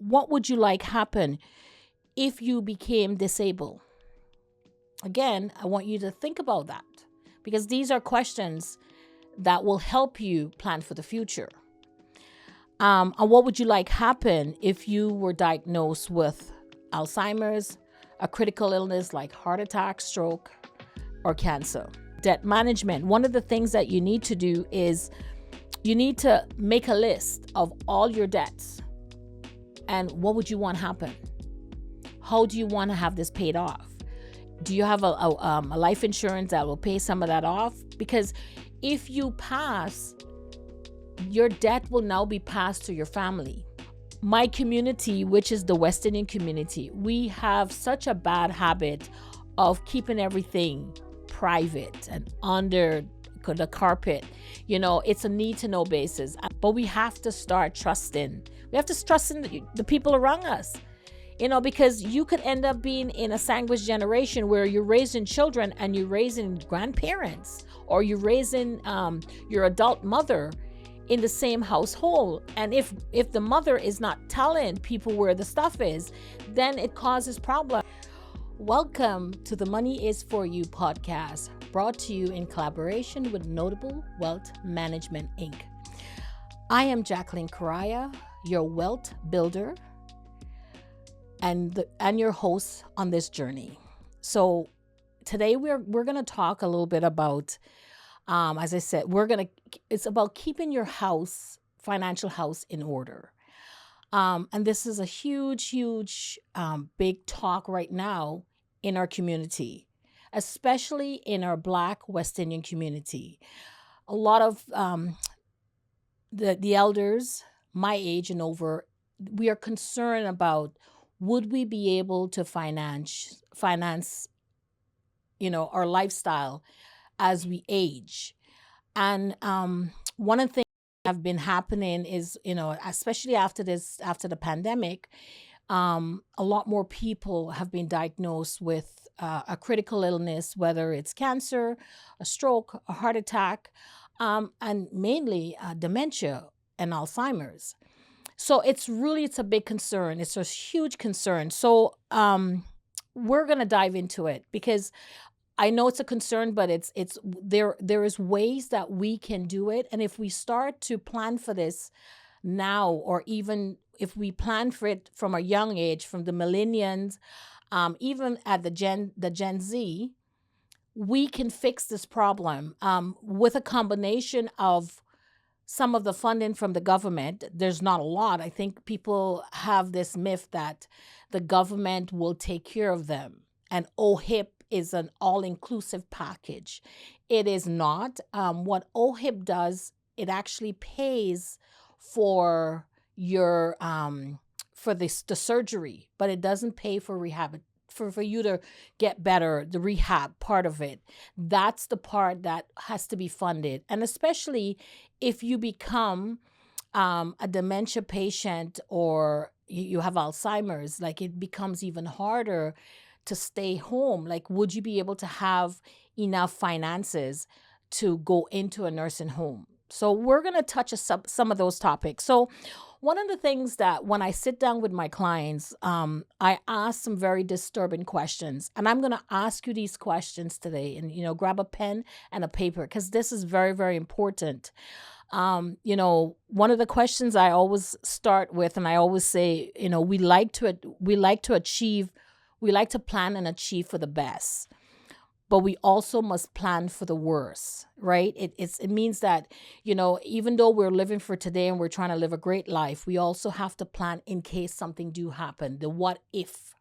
what would you like happen if you became disabled? Again, I want you to think about that because these are questions that will help you plan for the future. And what would you like happen if you were diagnosed with Alzheimer's, a critical illness like heart attack, stroke, or cancer? Debt management. One of the things that you need to do is you need to make a list of all your debts and what would you want to happen? How do you want to have this paid off? Do you have a life insurance that will pay some of that off? Because if you pass, your debt will now be passed to your family. My community, which is the West Indian community, we have such a bad habit of keeping everything private and under the carpet. It's a need to know basis, but we have to start trusting. We have to trust in the people around us. Because you could end up being in a sandwich generation where you're raising children and you're raising grandparents, or you're raising your adult mother in the same household. And if the mother is not telling people where the stuff is, then it causes problems. Welcome to the Money Is For You podcast, brought to you in collaboration with Notable Wealth Management, Inc. I am Jacqueline Correa, your wealth builder, and your host on this journey. So today we're going to talk a little bit about, as I said, it's about keeping your financial house in order. And this is a huge, big talk right now in our community, especially in our Black West Indian community. A lot of the elders, my age and over, we are concerned about, would we be able to finance, our lifestyle as we age? And one of the things that have been happening is, especially after the pandemic, a lot more people have been diagnosed with a critical illness, whether it's cancer, a stroke, a heart attack, and mainly dementia and Alzheimer's. So it's a big concern. It's a huge concern. So we're going to dive into it because I know it's a concern, but there is ways that we can do it. And if we start to plan for this now, or even if we plan for it from a young age, from the millennials, even at the Gen Z, we can fix this problem with a combination of some of the funding from the government. There's not a lot. I think people have this myth that the government will take care of them, and OHIP is an all-inclusive package. It is not. What OHIP does, it actually pays for your the surgery, but it doesn't pay for rehab. For you to get better, the rehab part of it, that's the part that has to be funded. And especially if you become a dementia patient, or you have Alzheimer's, like, it becomes even harder to stay home. Like, would you be able to have enough finances to go into a nursing home? So we're going to touch some of those topics. So one of the things that when I sit down with my clients, I ask some very disturbing questions. And I'm going to ask you these questions today. And, grab a pen and a paper, because this is very, very important. One of the questions I always start with, and I always say, we like to plan and achieve for the best, but we also must plan for the worst, right? It means that, even though we're living for today and we're trying to live a great life, we also have to plan in case something do happen, the what if.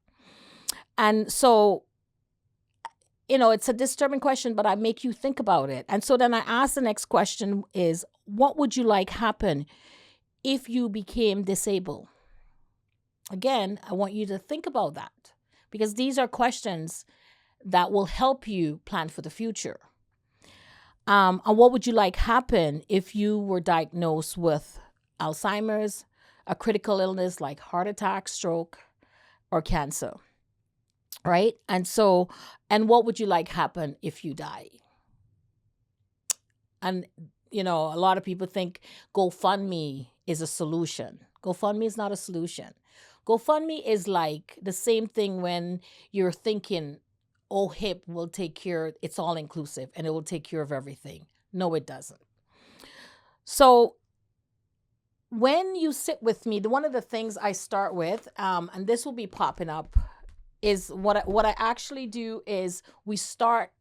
And so, it's a disturbing question, but I make you think about it. And so then I ask the next question is, what would you like happen if you became disabled? Again, I want you to think about that because these are questions that will help you plan for the future. And what would you like happen if you were diagnosed with Alzheimer's, a critical illness like heart attack, stroke, or cancer? Right? And what would you like happen if you die? And, a lot of people think GoFundMe is a solution. GoFundMe is not a solution. GoFundMe is like the same thing when you're thinking OHIP will take care, it's all inclusive and it will take care of everything. No, it doesn't. So when you sit with me, one of the things I start with, and this will be popping up, is what I actually do is we start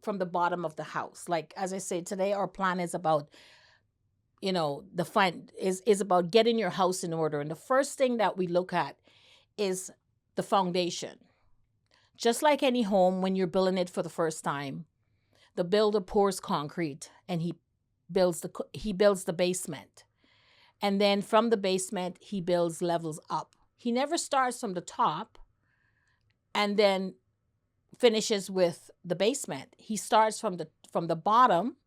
from the bottom of the house. Like, as I say, today our plan is about, is about getting your house in order. And the first thing that we look at is the foundation. Just like any home, when you're building it for the first time, the builder pours concrete and he builds the basement. And then from the basement, he builds levels up. He never starts from the top and then finishes with the basement. He starts from the bottom,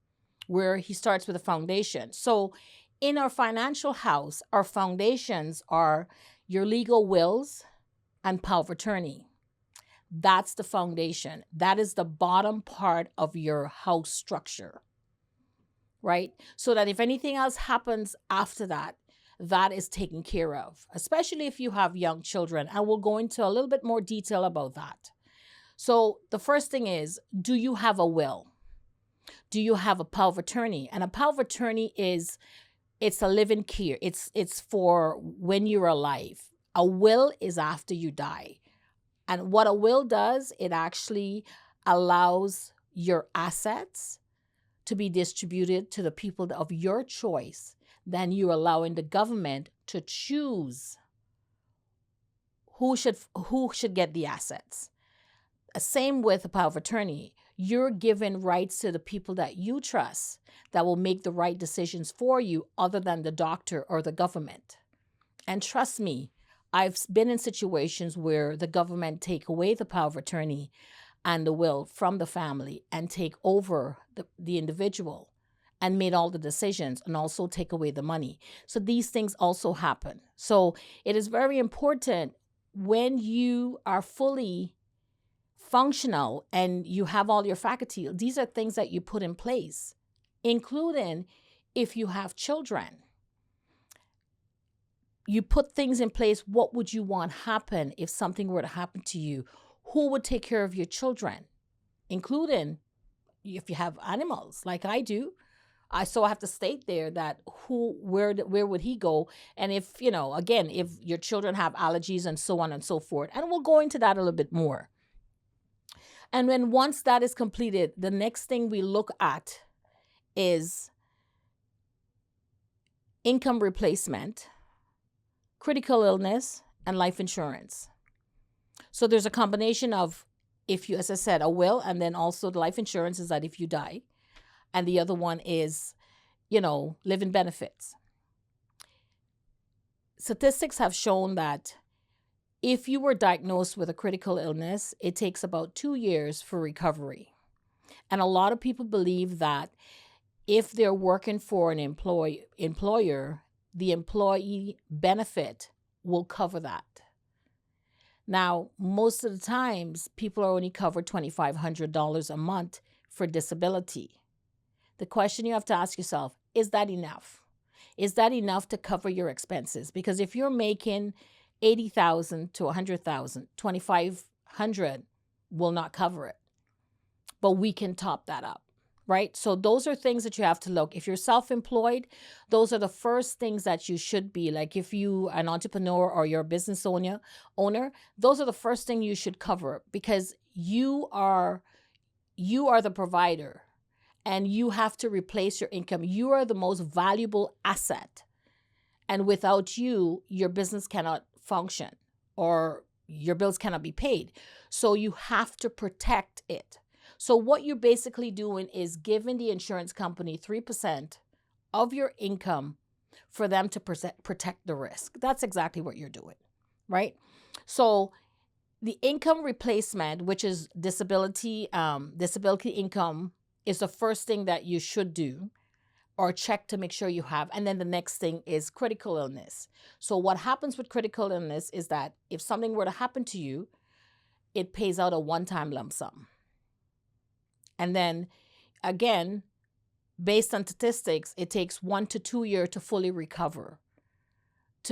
where he starts with a foundation. So in our financial house, our foundations are your legal wills and power of attorney. That's the foundation. That is the bottom part of your house structure, right? So that if anything else happens after that, that is taken care of, especially if you have young children. And we'll go into a little bit more detail about that. So the first thing is, do you have a will? Do you have a power of attorney? And a power of attorney it's a living care. It's for when you're alive. A will is after you die. And what a will does, it actually allows your assets to be distributed to the people of your choice. Then you're allowing the government to choose who should get the assets. Same with a power of attorney. You're giving rights to the people that you trust that will make the right decisions for you, other than the doctor or the government. And trust me, I've been in situations where the government take away the power of attorney and the will from the family and take over the individual and made all the decisions and also take away the money. So these things also happen. So it is very important when you are fully functional and you have all your faculty, these are things that you put in place, including if you have children. You put things in place. What would you want happen if something were to happen to you? Who would take care of your children, including if you have animals like I do? I have to state there that where would he go? And if, again, if your children have allergies and so on and so forth, and we'll go into that a little bit more. And then once that is completed, the next thing we look at is income replacement, critical illness, and life insurance. So there's a combination of, if you, as I said, a will, and then also the life insurance is that if you die. And the other one is, living benefits. Statistics have shown that if you were diagnosed with a critical illness, it takes about 2 years for recovery. And a lot of people believe that if they're working for an employer, the employee benefit will cover that. Now, most of the times, people are only covered $2,500 a month for disability. The question you have to ask yourself, is that enough? Is that enough to cover your expenses? Because if you're making $80,000 to $100,000, $2,500 will not cover it. But we can top that up, right? So those are things that you have to look. If you're self-employed, those are the first things that you should be. Like if you are an entrepreneur or you're a business owner, those are the first thing you should cover, because you are the provider and you have to replace your income. You are the most valuable asset. And without you, your business cannot function or your bills cannot be paid. So you have to protect it. So what you're basically doing is giving the insurance company 3% of your income for them to protect the risk. That's exactly what you're doing, right? So the income replacement, which is disability income, is the first thing that you should do or check to make sure you have. And then the next thing is critical illness. So what happens with critical illness is that if something were to happen to you, it pays out a one-time lump sum. And then again, based on statistics, it takes 1 to 2 years to fully recover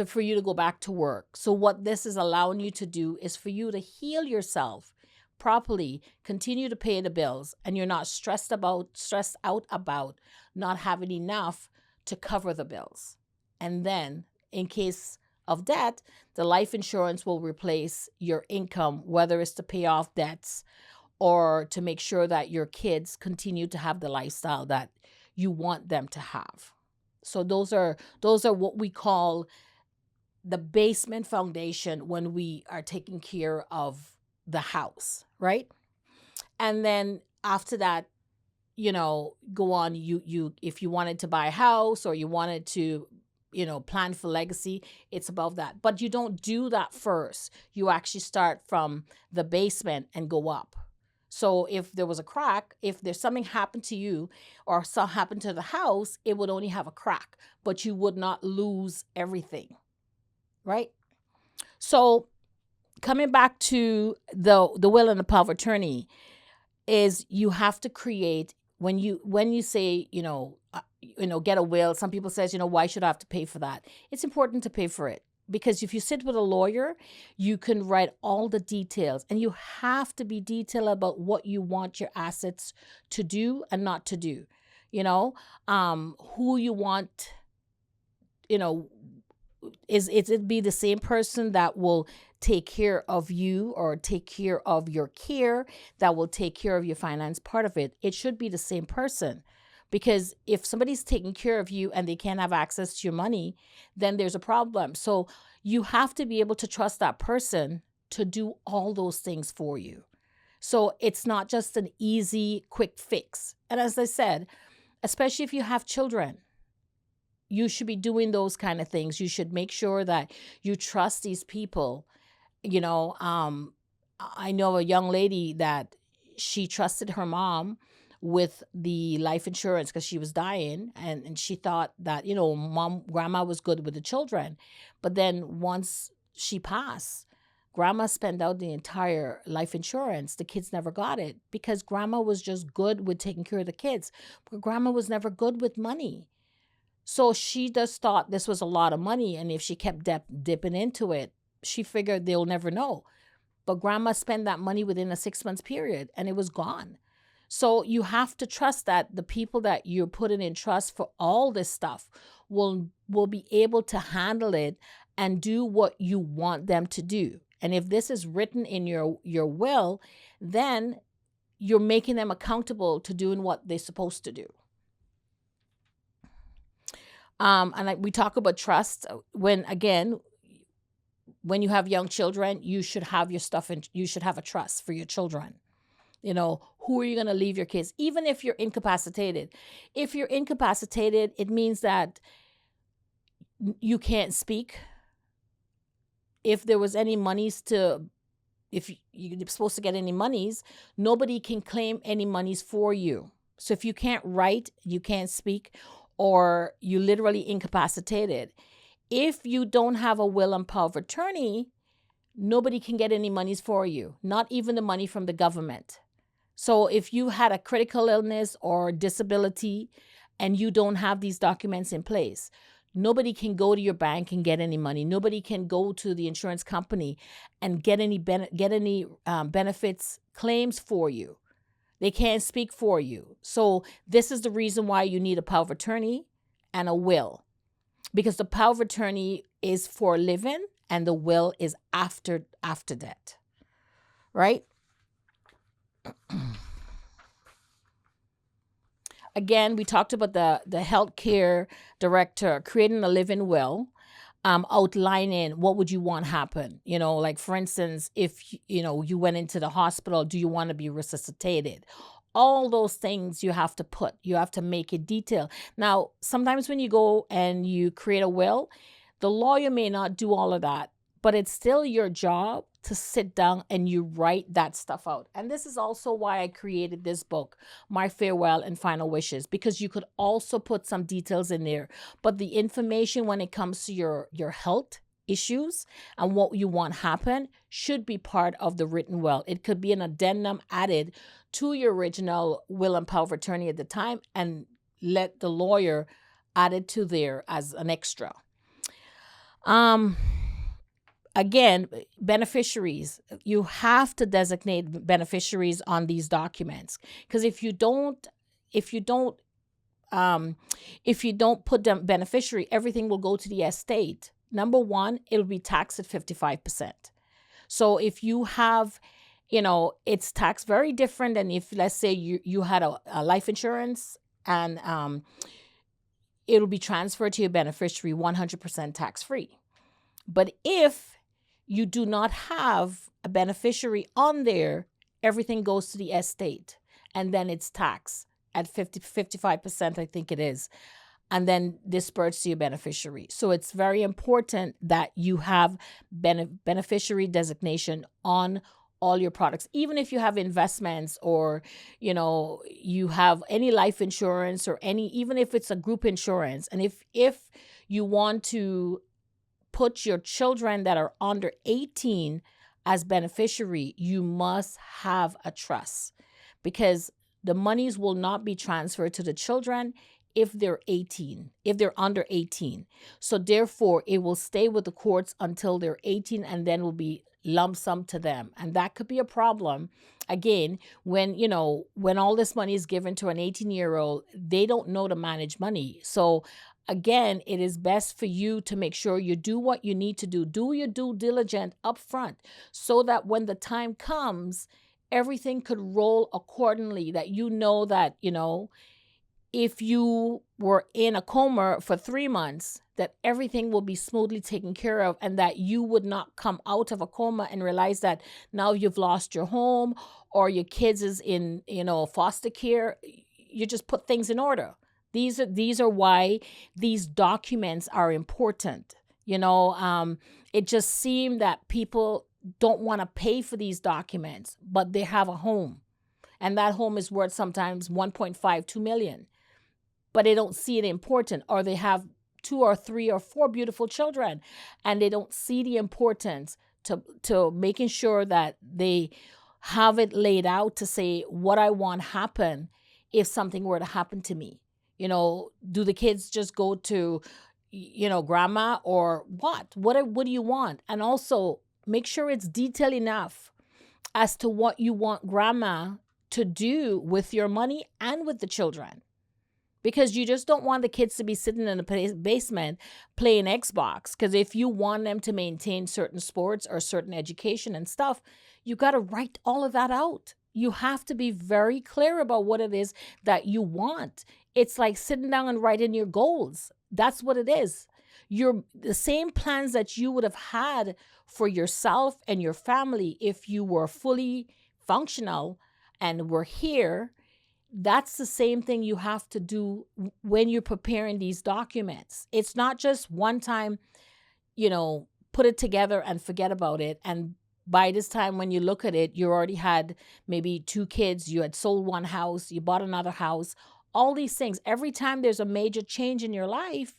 for you to go back to work. So what this is allowing you to do is for you to heal yourself properly, continue to pay the bills, and you're not stressed out about not having enough to cover the bills. And then in case of debt, the life insurance will replace your income, whether it's to pay off debts or to make sure that your kids continue to have the lifestyle that you want them to have. So those are what we call the basement foundation when we are taking care of the house, right? And then after that, go on, you if you wanted to buy a house or you wanted to plan for legacy, it's above that. But you don't do that first. You actually start from the basement and go up. So if there was a crack, if there's something happened to you or something happened to the house, it would only have a crack, but you would not lose everything, right? So coming back to the will and the power of attorney, is you have to create, when you say, get a will. Some people says, why should I have to pay for that? It's important to pay for it, because if you sit with a lawyer, you can write all the details, and you have to be detailed about what you want your assets to do and not to do. Who you want, is it be the same person that will take care of you or take care of your care, that will take care of your finance part of it? It should be the same person, because if somebody's taking care of you and they can't have access to your money, then there's a problem. So you have to be able to trust that person to do all those things for you. So it's not just an easy, quick fix. And as I said, especially if you have children, you should be doing those kind of things. You should make sure that you trust these people. I know a young lady that she trusted her mom with the life insurance because she was dying, and she thought that, grandma was good with the children. But then once she passed, grandma spent out the entire life insurance. The kids never got it because grandma was just good with taking care of the kids, but grandma was never good with money. So she just thought this was a lot of money, and if she kept dipping into it, she figured they'll never know. But grandma spent that money within a 6 months period, and it was gone. So you have to trust that the people that you're putting in trust for all this stuff will be able to handle it and do what you want them to do. And if this is written in your will, then you're making them accountable to doing what they're supposed to do. And we talk about trust when you have young children, you should have your stuff, and you should have a trust for your children. Who are you going to leave your kids? Even if you're incapacitated. If you're incapacitated, it means that you can't speak. If there was any monies if you're supposed to get any monies, nobody can claim any monies for you. So if you can't write, you can't speak, or you literally incapacitated, if you don't have a will and power of attorney, nobody can get any monies for you, not even the money from the government. So if you had a critical illness or disability and you don't have these documents in place, nobody can go to your bank and get any money. Nobody can go to the insurance company and get any benefits claims for you. They can't speak for you. So this is the reason why you need a power of attorney and a will, because the power of attorney is for living and the will is after death, right? Again, we talked about the healthcare director creating a living will, outlining what would you want happen. Like for instance, if you went into the hospital, do you want to be resuscitated? All those things you have to make it detailed. Now, sometimes when you go and you create a will, the lawyer may not do all of that, but it's still your job to sit down and you write that stuff out. And this is also why I created this book, My Farewell and Final Wishes, because you could also put some details in there. But the information when it comes to your health issues and what you want happen should be part of the written will. It could be an addendum added to your original will and power of attorney at the time, and let the lawyer add it to there as an extra. Um, Again, beneficiaries, you have to designate beneficiaries on these documents, because if you don't um if you don't put them beneficiary, everything will go to the estate. Number one, it'll be taxed at 55%. So if you have, it's taxed very different than if, let's say, you had a life insurance, and it'll be transferred to your beneficiary 100% tax free. But if you do not have a beneficiary on there, everything goes to the estate, and then it's taxed at 55%, I think it is, and then dispersed to your beneficiary. So it's very important that you have beneficiary designation on all your products, even if you have investments, or you have any life insurance, or any, even if it's a group insurance. And if you want to put your children that are under 18 as beneficiary, you must have a trust, because the monies will not be transferred to the children if they're under 18. So therefore, it will stay with the courts until they're 18, and then will be lump sum to them. And that could be a problem. Again, when all this money is given to an 18-year-old, they don't know to manage money. So again, it is best for you to make sure you do what you need to do. Do your due diligence up front, so that when the time comes, everything could roll accordingly. That that, if you were in a coma for 3 months, that everything will be smoothly taken care of, and that you would not come out of a coma and realize that now you've lost your home, or your kids is in, foster care. You just put things in order. These are why these documents are important. It just seemed that people don't want to pay for these documents, but they have a home, and that home is worth sometimes 1.5, 2 million, but they don't see it important. Or they have 2 or 3 or 4 beautiful children, and they don't see the importance to making sure that they have it laid out to say what I want happen if something were to happen to me. Do the kids just go to, grandma, or what do you want? And also make sure it's detailed enough as to what you want grandma to do with your money and with the children. Because you just don't want the kids to be sitting in the basement playing Xbox. Because if you want them to maintain certain sports or certain education and stuff, you got to write all of that out. You have to be very clear about what it is that you want. It's like sitting down and writing your goals. That's what it is. The same plans that you would have had for yourself and your family if you were fully functional and were here. That's the same thing you have to do when you're preparing these documents. It's not just one time, put it together and forget about it. And by this time, when you look at it, you already had maybe 2 kids, you had sold one house, you bought another house, all these things. Every time there's a major change in your life,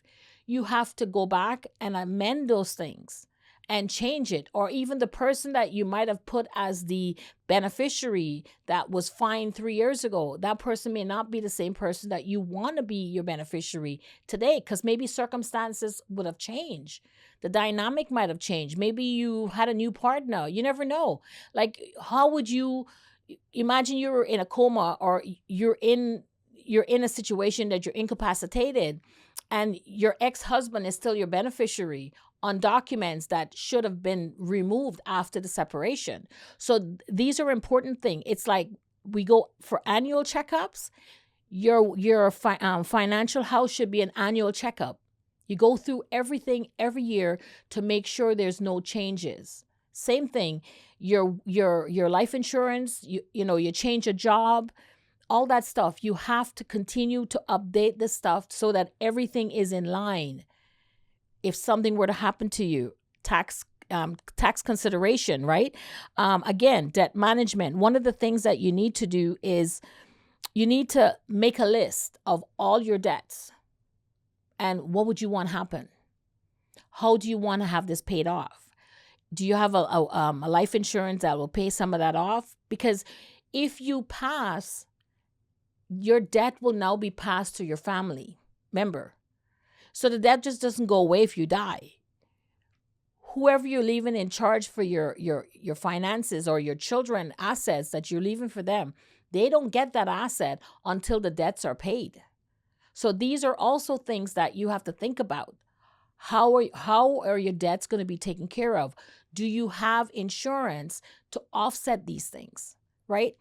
you have to go back and amend those things and change it. Or even the person that you might have put as the beneficiary that was fine 3 years ago, that person may not be the same person that you want to be your beneficiary today, because maybe circumstances would have changed. The dynamic might have changed. Maybe you had a new partner. You never know. Like, how would you imagine you're in a coma, or you're in a situation that you're incapacitated, and your ex-husband is still your beneficiary on documents that should have been removed after the separation. So these are important things. It's like we go for annual checkups. Your financial house should be an annual checkup. You go through everything every year to make sure there's no changes. Same thing, your life insurance, you change a job, all that stuff. You have to continue to update the stuff so that everything is in line. If something were to happen to you, tax consideration, right? Again, debt management. One of the things that you need to do is you need to make a list of all your debts and what would you want to happen. How do you want to have this paid off? Do you have a life insurance that will pay some of that off? Because if you pass, your debt will now be passed to your family member. So the debt just doesn't go away if you die. whoever you're leaving in charge for your finances or your children assets that you're leaving for them, they don't get that asset until the debts are paid. So these are also things that you have to think about. How are your debts going to be taken care of? Do you have insurance to offset these things, right?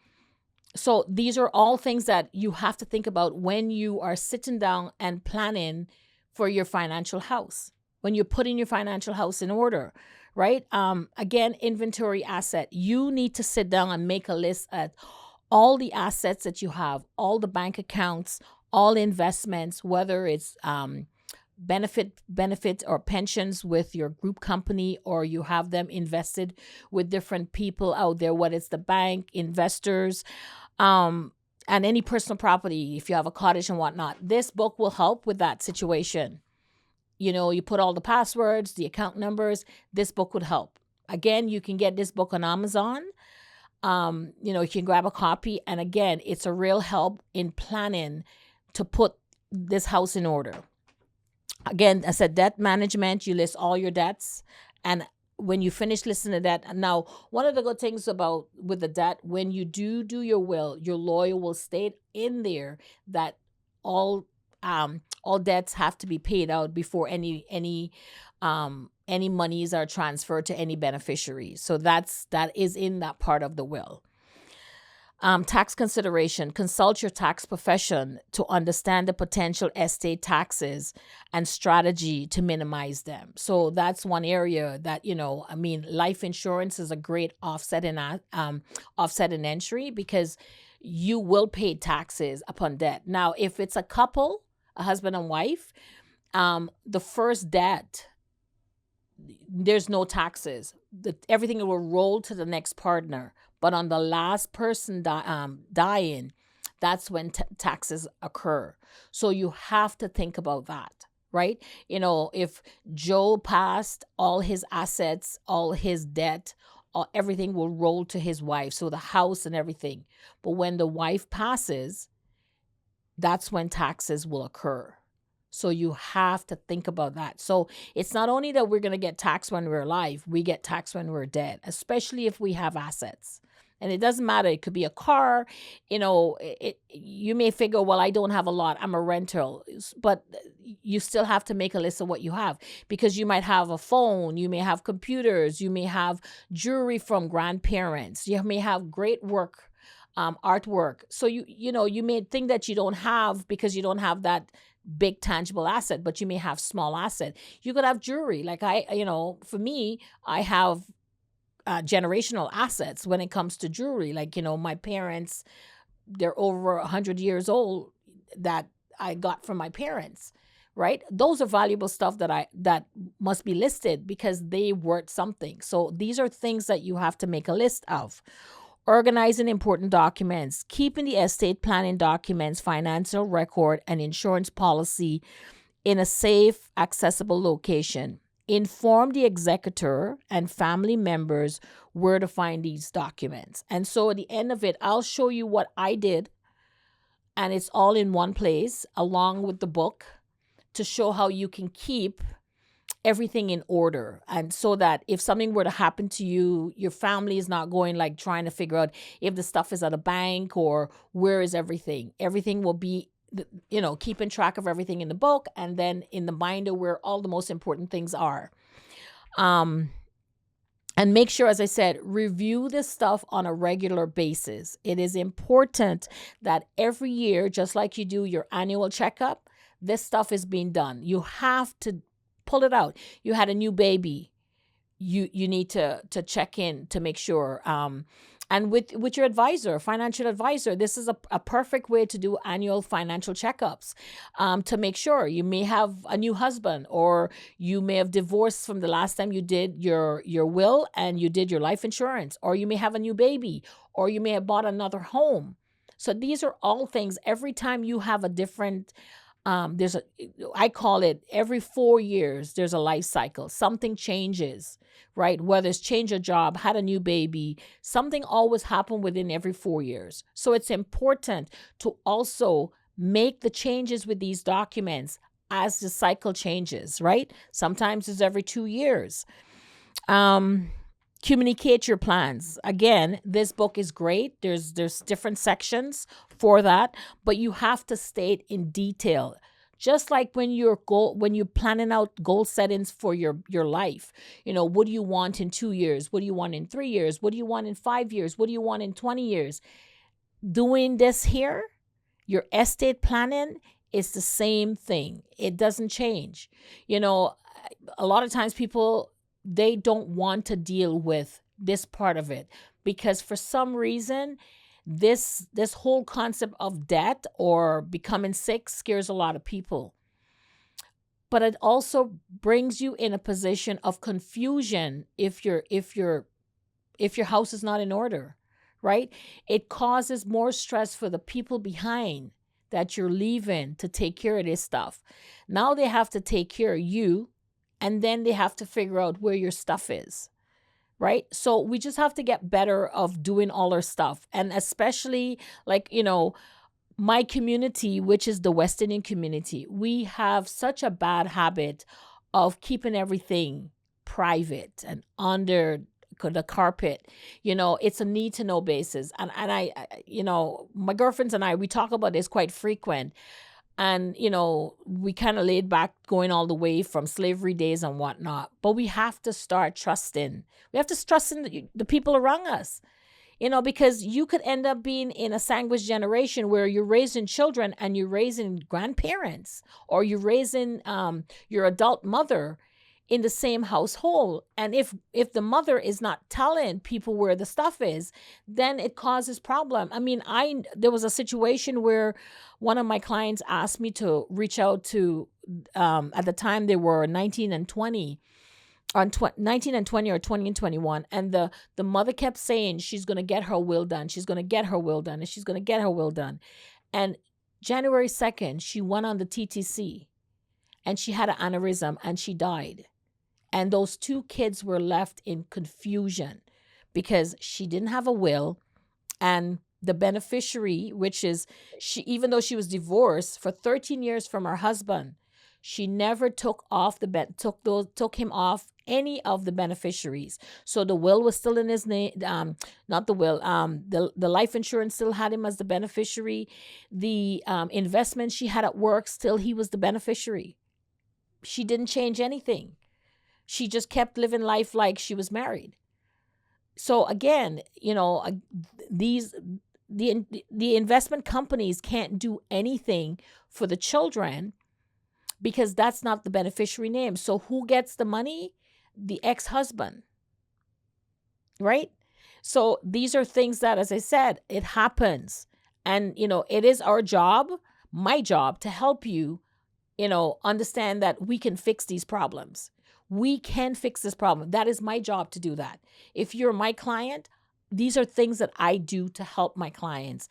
So these are all things that you have to think about when you are sitting down and planning for your financial house, when you're putting your financial house in order, right? Again, inventory asset. You need to sit down and make a list at all the assets that you have, all the bank accounts, all investments, whether it's benefit or pensions with your group company, or you have them invested with different people out there, whether it's the bank, investors, and any personal property, if you have a cottage and whatnot. This book will help with that situation. You put all the passwords, the account numbers. This book would help. Again, you can get this book on Amazon. You can grab a copy. And again, it's a real help in planning to put this house in order. Again, I said debt management, you list all your debts. And when you finish listing the debt, now, one of the good things about with the debt, when you do your will, your lawyer will state in there that all debts have to be paid out before any monies are transferred to any beneficiary. So that is in that part of the will. Tax consideration. Consult your tax profession to understand the potential estate taxes and strategy to minimize them. So that's one area that, life insurance is a great offset in entry, because you will pay taxes upon debt. Now, if it's a couple, a husband and wife, the first debt, there's no taxes. Everything will roll to the next partner. But on the last person dying, that's when taxes occur. So you have to think about that, right? If Joe passed, all his assets, all his debt, everything will roll to his wife. So the house and everything. But when the wife passes, that's when taxes will occur. So you have to think about that. So it's not only that we're going to get taxed when we're alive, we get taxed when we're dead, especially if we have assets. And it doesn't matter. It could be a car. You may figure, well, I don't have a lot. I'm a rental. But you still have to make a list of what you have, because you might have a phone. You may have computers. You may have jewelry from grandparents. You may have great work, artwork. So you may think that you don't have because you don't have that big tangible asset, but you may have small asset. You could have jewelry. Like for me, I have generational assets when it comes to jewelry. Like, my parents, they're over 100 years old that I got from my parents, right? Those are valuable stuff that must be listed because they worth something. So these are things that you have to make a list of. Organizing important documents, keeping the estate planning documents, financial record, and insurance policy in a safe, accessible location. Inform the executor and family members where to find these documents. And so at the end of it, I'll show you what I did, and it's all in one place along with the book to show how you can keep everything in order. And so that if something were to happen to you, your family is not going like trying to figure out if the stuff is at a bank or where is everything. Everything will be, keeping track of everything in the book, and then in the binder where all the most important things are. And make sure, as I said, review this stuff on a regular basis. It is important that every year, just like you do your annual checkup, this stuff is being done. You have to pull it out. You had a new baby. You need to check in to make sure. And with your advisor, financial advisor, this is a perfect way to do annual financial checkups to make sure. You may have a new husband, or you may have divorced from the last time you did your will and you did your life insurance, or you may have a new baby, or you may have bought another home. So these are all things. Every time you have a different I call it every 4 years, there's a life cycle. Something changes, right? Whether it's change a job, had a new baby, something always happen within every 4 years. So it's important to also make the changes with these documents as the cycle changes, right? Sometimes it's every 2 years. Um, Communicate your plans. Again, this book is great. There's different sections for that, but you have to state in detail. Just like when you're planning out goal settings for your life. What do you want in 2 years? What do you want in 3 years? What do you want in 5 years? What do you want in 20 years? Doing this here, your estate planning is the same thing. It doesn't change. You know, a lot of times people, they don't want to deal with this part of it because for some reason this whole concept of debt or becoming sick scares a lot of people. But it also brings you in a position of confusion if your house is not in order, right? It causes more stress for the people behind that you're leaving to take care of this stuff. Now they have to take care of you, and then they have to figure out where your stuff is, right? So we just have to get better of doing all our stuff. And especially like, my community, which is the West Indian community, we have such a bad habit of keeping everything private and under the carpet. It's a need to know basis. And my girlfriends and I, we talk about this quite frequent. And, we kind of laid back going all the way from slavery days and whatnot. But we have to start trusting. We have to trust in the people around us. Because you could end up being in a sandwich generation where you're raising children and you're raising grandparents, or you're raising your adult mother in the same household. And if the mother is not telling people where the stuff is, then it causes problem. I mean, there was a situation where one of my clients asked me to reach out to, at the time they were 19 and 20, on 19 and 20, or 20 and 21, and the mother kept saying she's going to get her will done, she's going to get her will done, and she's going to get her will done. And January 2nd, she went on the TTC and she had an aneurysm and she died. And those two kids were left in confusion because she didn't have a will, and the beneficiary, which is she, even though she was divorced for 13 years from her husband, she never took him off any of the beneficiaries. So the will was still in his name. Not the will. The life insurance still had him as the beneficiary. The investment she had at work, still he was the beneficiary. She didn't change anything. She just kept living life like she was married. So again, the investment companies can't do anything for the children because that's not the beneficiary name. So who gets the money? The ex-husband, right? So these are things that, as I said, it happens. And, it is our job, my job, to help you, understand that we can fix these problems. We can fix this problem. That is my job to do that. If you're my client, these are things that I do to help my clients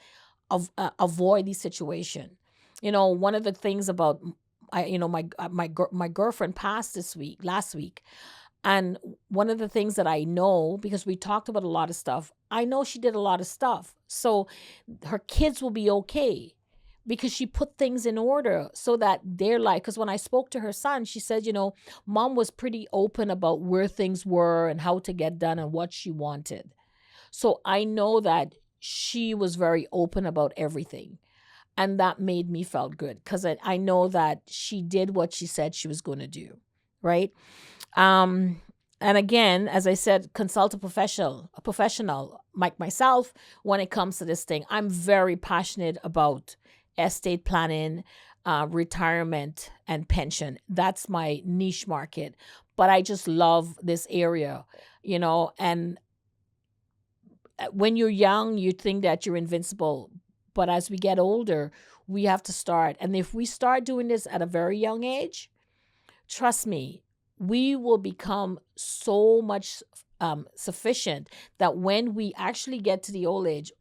avoid these situations. One of the things about my girlfriend passed last week. And one of the things that I know, because we talked about a lot of stuff, I know she did a lot of stuff. So her kids will be okay because she put things in order so that they're like, because when I spoke to her son, she said, mom was pretty open about where things were and how to get done and what she wanted. So I know that she was very open about everything. And that made me felt good because I know that she did what she said she was going to do, right? And again, as I said, consult a professional like myself when it comes to this thing. I'm very passionate about estate planning, retirement, and pension. That's my niche market. But I just love this area, and when you're young, you think that you're invincible. But as we get older, we have to start. And if we start doing this at a very young age, trust me, we will become so much sufficient that when we actually get to the old age,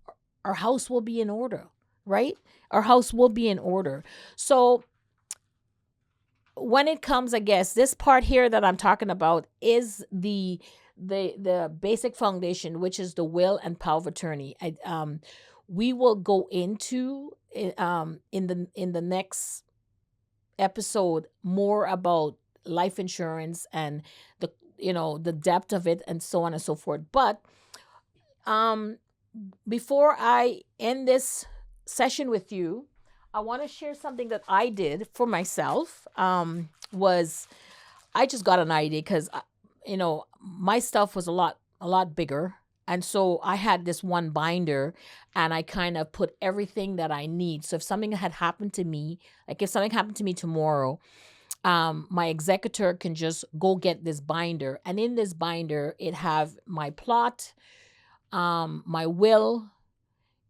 our house will be in order, right? Our house will be in order. So when it comes, I guess, this part here that I'm talking about is the basic foundation, which is the will and power of attorney. We will go into in the next episode more about life insurance and the depth of it and so on and so forth. But um, before I end this session with you, I want to share something that I did for myself. Was I just got an idea because my stuff was a lot bigger, and so I had this one binder, and I kind of put everything that I need. So if something had happened to me, like if something happened to me tomorrow, my executor can just go get this binder, and in this binder it have my plot, my will.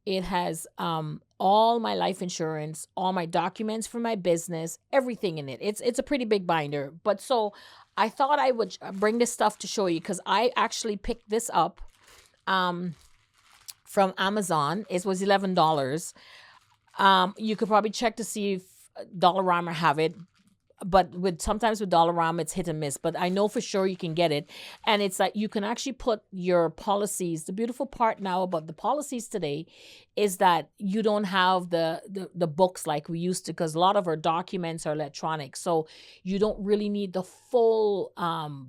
It has all my life insurance, all my documents for my business, everything in it. It's a pretty big binder. But so I thought I would bring this stuff to show you because I actually picked this up from Amazon. It was $11. You could probably check to see if Dollarama have it, but sometimes with Dollarama it's hit and miss. But I know for sure you can get it, and it's like you can actually put your policies. The beautiful part now about the policies today is that you don't have the books like we used to, because a lot of our documents are electronic, so you don't really need the full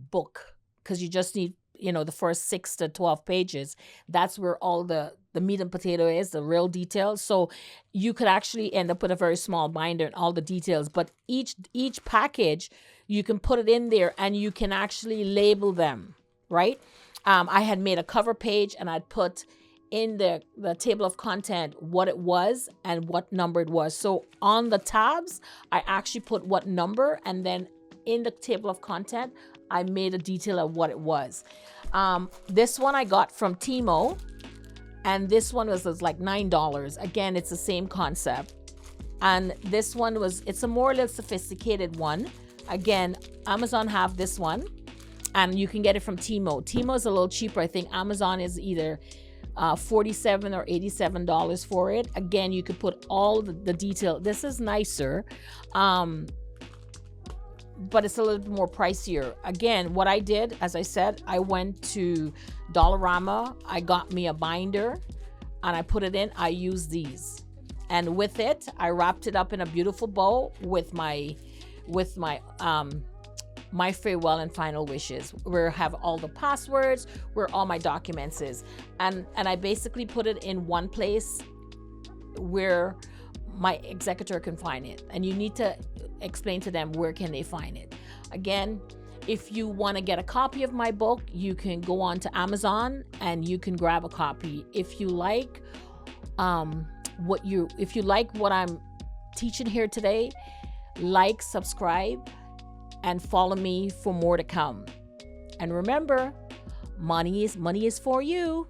book, because you just need the first 6 to 12 pages. That's where all the meat and potato is, the real details. So you could actually end up with a very small binder and all the details. But each package, you can put it in there and you can actually label them, right? I had made a cover page and I'd put in the table of content what it was and what number it was. So on the tabs, I actually put what number, and then in the table of content, I made a detail of what it was. This one I got from Timo, and this one was like $9. Again, it's the same concept. And this one it's a more or less sophisticated one. Again, Amazon have this one, and you can get it from Timo. Timo is a little cheaper. I think Amazon is either $47 or $87 for it. Again, you could put all the detail. This is nicer. But it's a little bit more pricier. Again, what I did, as I said, I went to Dollarama. I got me a binder and I put it in. I used these. And with it, I wrapped it up in a beautiful bow with my farewell and final wishes, where I have all the passwords, where all my documents is. And I basically put it in one place where my executor can find it, and you need to explain to them where can they find it. Again, if you want to get a copy of my book, you can go on to Amazon and you can grab a copy. If you like what I'm teaching here today, like, subscribe, and follow me for more to come. And remember, money is for you.